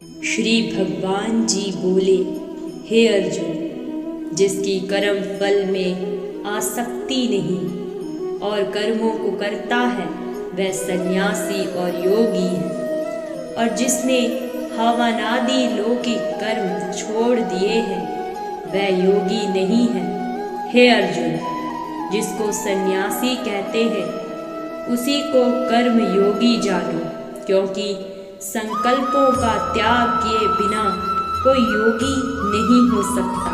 श्री भगवान जी बोले, हे अर्जुन, जिसकी कर्म फल में आसक्ति नहीं और कर्मों को करता है वह सन्यासी और योगी है, और जिसने हवनादि लौकिक कर्म छोड़ दिए हैं वह योगी नहीं है। हे अर्जुन, जिसको सन्यासी कहते हैं उसी को कर्म योगी जानो, क्योंकि संकल्पों का त्याग किए बिना कोई योगी नहीं हो सकता।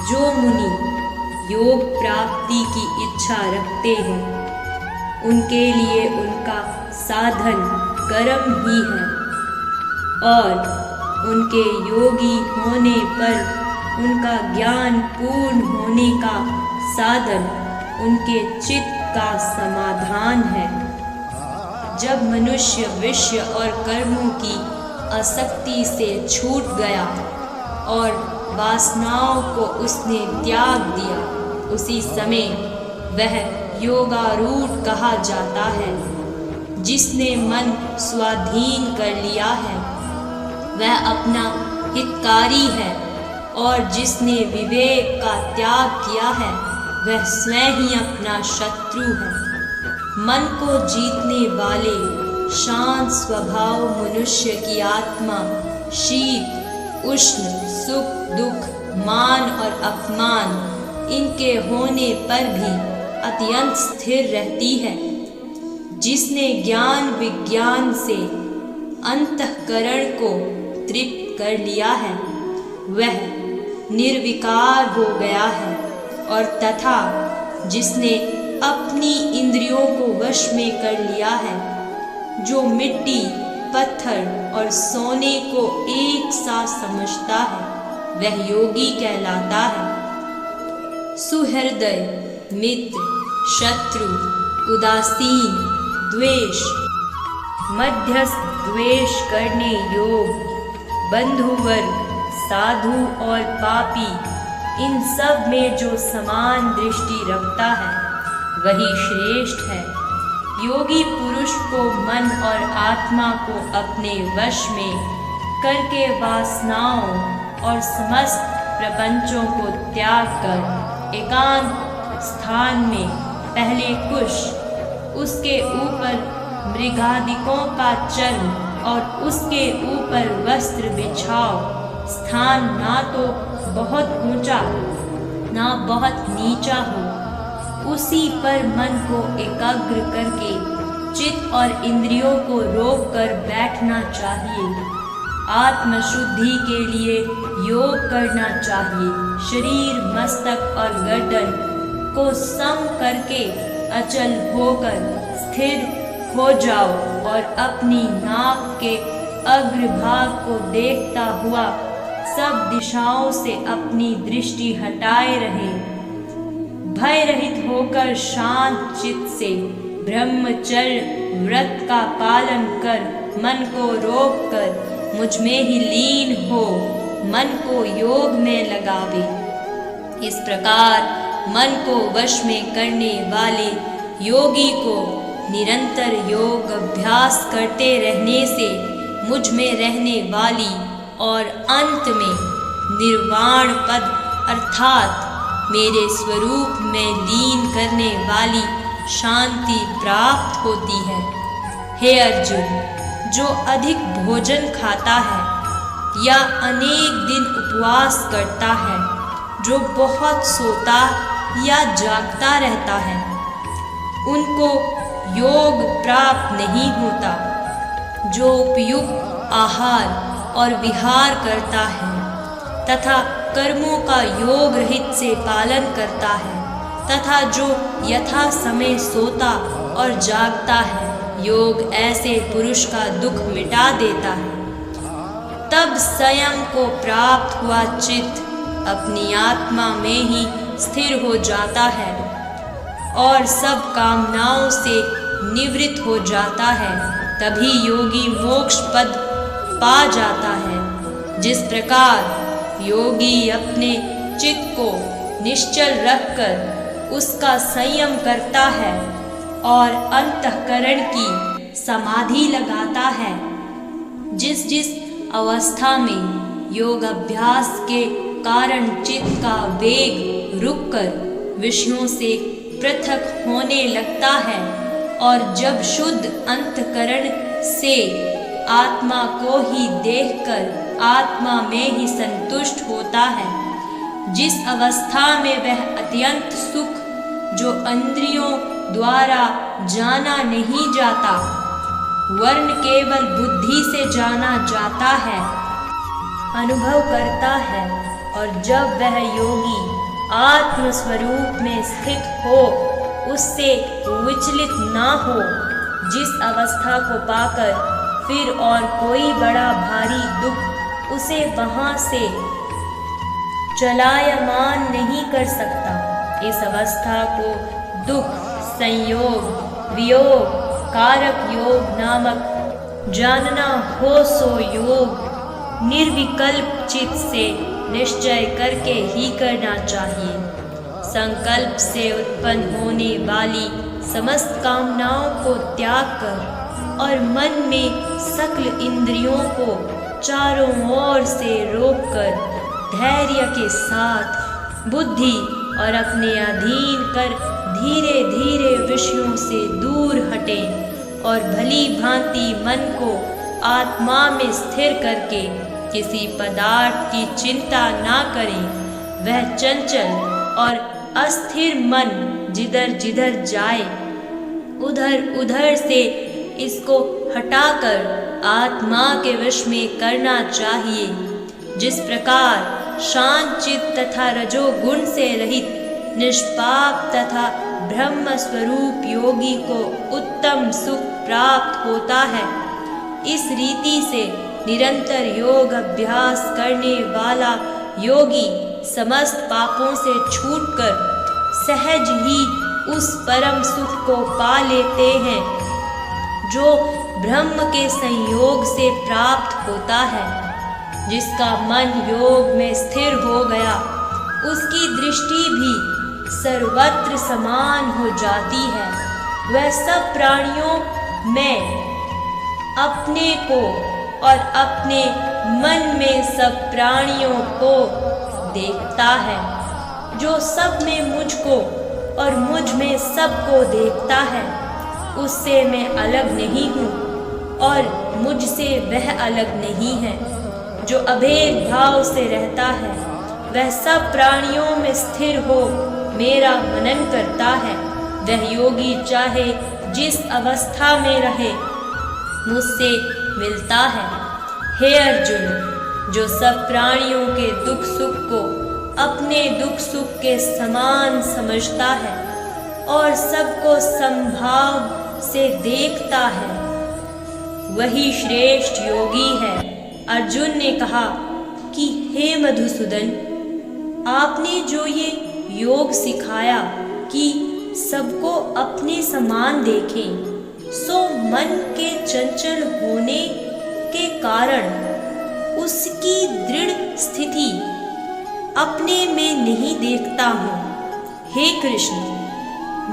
जो मुनि योग प्राप्ति की इच्छा रखते हैं उनके लिए उनका साधन कर्म ही है, और उनके योगी होने पर उनका ज्ञान पूर्ण होने का साधन उनके चित्त का समाधान है। जब मनुष्य विषय और कर्मों की आसक्ति से छूट गया और वासनाओं को उसने त्याग दिया, उसी समय वह योगारूढ़ कहा जाता है। जिसने मन स्वाधीन कर लिया है वह अपना हितकारी है, और जिसने विवेक का त्याग किया है वह स्वयं ही अपना शत्रु है। मन को जीतने वाले शांत स्वभाव मनुष्य की आत्मा शीत उष्ण सुख दुख मान और अपमान इनके होने पर भी अत्यंत स्थिर रहती है। जिसने ज्ञान विज्ञान से अंतःकरण को तृप्त कर लिया है वह निर्विकार हो गया है, और तथा जिसने अपनी इंद्रियों को वश में कर लिया है, जो मिट्टी पत्थर और सोने को एक साथ समझता है वह योगी कहलाता है। सुहृदय मित्र शत्रु उदासीन द्वेष मध्यस्थ द्वेष करने योग बंधुवर्ग साधु और पापी इन सब में जो समान दृष्टि रखता है वही श्रेष्ठ है। योगी पुरुष को मन और आत्मा को अपने वश में करके वासनाओं और समस्त प्रपंचों को त्याग कर एकांत स्थान में पहले कुश, उसके ऊपर मृगादिकों का चर्म और उसके ऊपर वस्त्र बिछाओ। स्थान ना तो बहुत ऊंचा ना बहुत नीचा हो, उसी पर मन को एकाग्र करके चित्त और इंद्रियों को रोक कर बैठना चाहिए। आत्मशुद्धि के लिए योग करना चाहिए। शरीर मस्तक और गर्दन को सम करके अचल होकर स्थिर हो जाओ और अपनी नाक के अग्रभाग को देखता हुआ सब दिशाओं से अपनी दृष्टि हटाए रहे। भय रहित होकर शांत चित्त से ब्रह्मचर्य व्रत का पालन कर मन को रोक कर मुझ में ही लीन हो मन को योग में लगावे। इस प्रकार मन को वश में करने वाले योगी को निरंतर योग अभ्यास करते रहने से मुझ में रहने वाली और अंत में निर्वाण पद अर्थात मेरे स्वरूप में लीन करने वाली शांति प्राप्त होती है। हे अर्जुन, जो अधिक भोजन खाता है या अनेक दिन उपवास करता है, जो बहुत सोता या जागता रहता है, उनको योग प्राप्त नहीं होता। जो उपयुक्त आहार और विहार करता है तथा कर्मों का योग रहित से पालन करता है तथा जो यथा समय सोता और जागता है, योग ऐसे पुरुष का दुख मिटा देता है। तब स्वयं को प्राप्त हुआ चित्त अपनी आत्मा में ही स्थिर हो जाता है और सब कामनाओं से निवृत्त हो जाता है। तभी योगी मोक्ष पद पा जाता है। जिस प्रकार योगी अपने चित्त को निश्चल रखकर उसका संयम करता है और अंतःकरण की समाधि लगाता है, जिस जिस अवस्था में योग अभ्यास के कारण चित्त का वेग रुककर विषयों से पृथक होने लगता है और जब शुद्ध अंतकरण से आत्मा को ही देखकर आत्मा में ही संतुष्ट होता है, जिस अवस्था में वह अत्यंत सुख जो इंद्रियों द्वारा जाना नहीं जाता वरन केवल बुद्धि से जाना जाता है, अनुभव करता है। और जब वह योगी आत्म स्वरूप में स्थित हो, उससे विचलित ना हो, जिस अवस्था को पाकर फिर और कोई बड़ा भारी दुख उसे वहां से चलायमान नहीं कर सकता, इस अवस्था को दुख संयोग वियोग कारक योग नामक जानना हो। सो योग निर्विकल्प चित्त से निश्चय करके ही करना चाहिए। संकल्प से उत्पन्न होने वाली समस्त कामनाओं को त्याग कर और मन में सकल इंद्रियों को चारों ओर से रोककर धैर्य के साथ बुद्धि और अपने अधीन कर धीरे धीरे विषयों से दूर हटें और भली भांति मन को आत्मा में स्थिर करके किसी पदार्थ की चिंता ना करें। वह चंचल और अस्थिर मन जिधर जिधर जाए उधर उधर से इसको हटाकर आत्मा के वश में करना चाहिए। जिस प्रकार शांत चित्त तथा रजोगुण से रहित निष्पाप तथा ब्रह्म स्वरूप योगी को उत्तम सुख प्राप्त होता है, इस रीति से निरंतर योग अभ्यास करने वाला योगी समस्त पापों से छूटकर सहज ही उस परम सुख को पा लेते हैं जो ब्रह्म के संयोग से प्राप्त होता है। जिसका मन योग में स्थिर हो गया, उसकी दृष्टि भी सर्वत्र समान हो जाती है। वह सब प्राणियों में अपने को और अपने मन में सब प्राणियों को देखता है। जो सब में मुझको और मुझ में सबको देखता है, उससे मैं अलग नहीं हूँ और मुझसे वह अलग नहीं है। जो अभेद भाव से रहता है, वह सब प्राणियों में स्थिर हो मेरा मनन करता है। वह योगी चाहे जिस अवस्था में रहे मुझसे मिलता है। हे अर्जुन, जो सब प्राणियों के दुख सुख को अपने दुख सुख के समान समझता है और सबको समभाव से देखता है, वही श्रेष्ठ योगी है। अर्जुन ने कहा कि हे मधुसूदन, आपने जो ये योग सिखाया कि सबको अपने समान देखें, सो मन के चंचल होने के कारण उसकी दृढ़ स्थिति अपने में नहीं देखता हूँ। हे कृष्ण,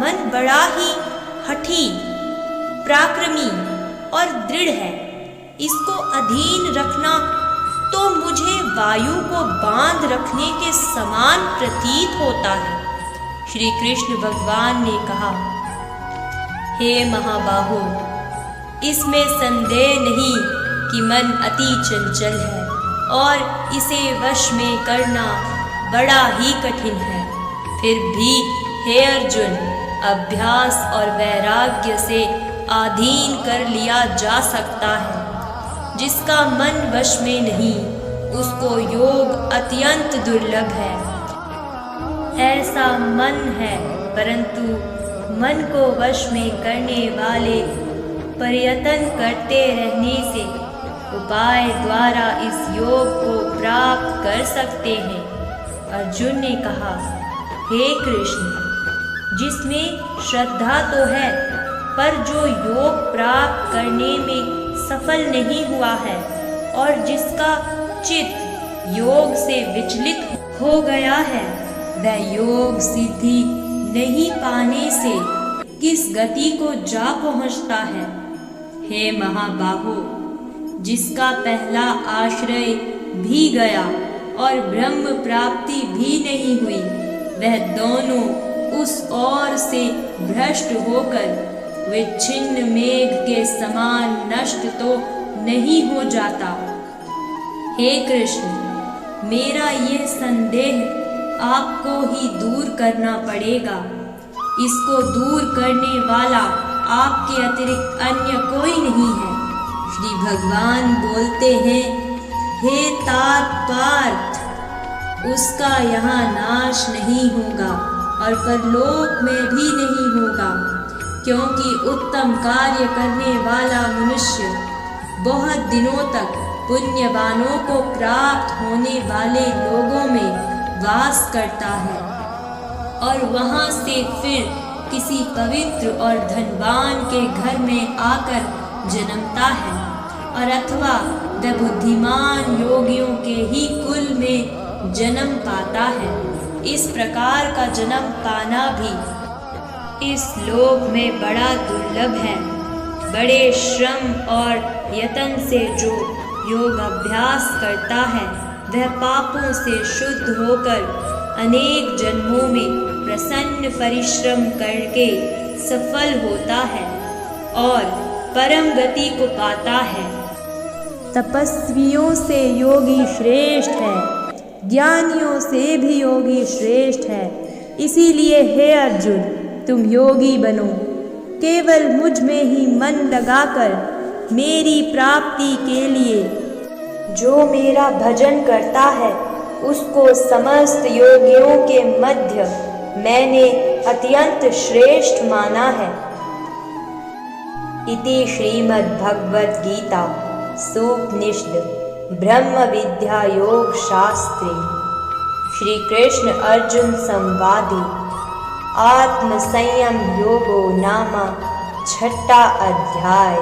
मन बड़ा ही हठी पराक्रमी और दृढ़ है। इसको अधीन रखना तो मुझे वायु को बांध रखने के समान प्रतीत होता है। श्री कृष्ण भगवान ने कहा, हे महाबाहो, इसमें संदेह नहीं कि मन अति चंचल है और इसे वश में करना बड़ा ही कठिन है। फिर भी हे अर्जुन, अभ्यास और वैराग्य से अधीन कर लिया जा सकता है। जिसका मन वश में नहीं, उसको योग अत्यंत दुर्लभ है। ऐसा मन है, परंतु मन को वश में करने वाले प्रयत्न करते रहने से उपाय द्वारा इस योग को प्राप्त कर सकते हैं। अर्जुन ने कहा, हे कृष्ण, जिसमें श्रद्धा तो है, पर जो योग प्राप्त करने में सफल नहीं हुआ है और जिसका चित्त योग से विचलित हो गया है, वह योग सिद्धि नहीं पाने से किस गति को जा पहुंचता है। हे महाबाहो, जिसका पहला आश्रय भी गया और ब्रह्म प्राप्ति भी नहीं हुई, वह दोनों उस ओर से भ्रष्ट होकर विच्छिन्न मेघ के समान नष्ट तो नहीं हो जाता। हे कृष्ण, मेरा यह संदेह आपको ही दूर करना पड़ेगा। इसको दूर करने वाला आपके अतिरिक्त अन्य कोई नहीं है। श्री भगवान बोलते हैं, हे तात पार्थ, उसका यहाँ नाश नहीं होगा और परलोक में भी नहीं होगा, क्योंकि उत्तम कार्य करने वाला मनुष्य बहुत दिनों तक पुण्यवानों को प्राप्त होने वाले लोगों में वास करता है और वहाँ से फिर किसी पवित्र और धनवान के घर में आकर जन्मता है, और अथवा वह बुद्धिमान योगियों के ही कुल में जन्म पाता है। इस प्रकार का जन्म पाना भी इस लोक में बड़ा दुर्लभ है। बड़े श्रम और यत्न से जो योग अभ्यास करता है, वह पापों से शुद्ध होकर अनेक जन्मों में प्रसन्न परिश्रम करके सफल होता है और परम गति को पाता है। तपस्वियों से योगी श्रेष्ठ है, ज्ञानियों से भी योगी श्रेष्ठ है। इसीलिए हे अर्जुन, तुम योगी बनो। केवल मुझ में ही मन लगाकर मेरी प्राप्ति के लिए जो मेरा भजन करता है, उसको समस्त योगियों के मध्य मैंने अत्यंत श्रेष्ठ माना है। इति श्रीमद्भगवद गीता सूपनिषद ब्रह्म विद्या योग शास्त्रे श्री कृष्ण अर्जुन संवादे आत्म संयम योगो नाम 6वां अध्याय।